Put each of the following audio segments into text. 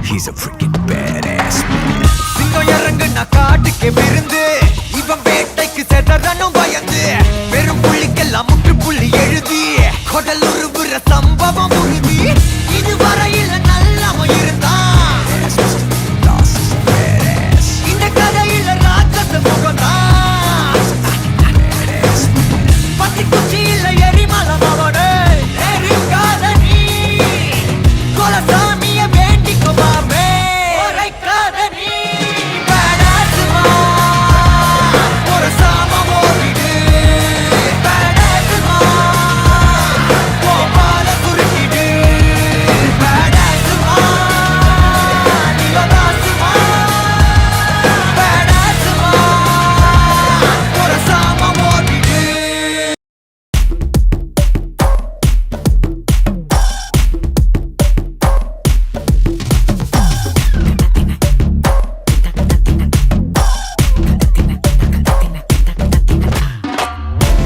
He's a freaking badass man. சிங்கம் இறங்கு நான் காட்டுக்கே விருந்து இவன் வேட்டைக்கு செதறனும் பயந்து வெறும் புள்ளிக்கெல்லாம் முற்றுப்புள்ளி எழுதி கொடல் உருவுற சம்பவம் உறுதி இதுவரையில் நல்லவன் இருந்தான் இந்த கதையில ராட்சச முகம்தான் பத்தி குச்சி இல்ல எரிமலம் அவனே எரிக்காத நீ கொலசாமிய வேண்டிக்குவாமே உரைக்காத நீ பேடாசுமா ஒரு சாமம் ஓடிடு பேடாசுமா கோபால குறுக்கிடு பேடாசுமா நிலதாசுமா பேடாசுமா ஒரு சாமம் ஓடிடு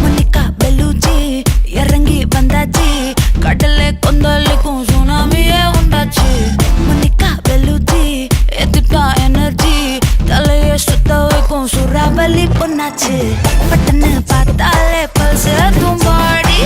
Monica Bellucci இறங்கி வந்தாச்சு கடலே கொந்தளிக்கும் சுனாமியே உண்டாச்சு Monica Bellucci எதுட்டா எனர்ஜி தலையை சுத்த வைக்கும் சூறாவளி பொண்ணாச்சு பட்டன்னு பார்த்தாலே பல்ஸ் தும்பாடி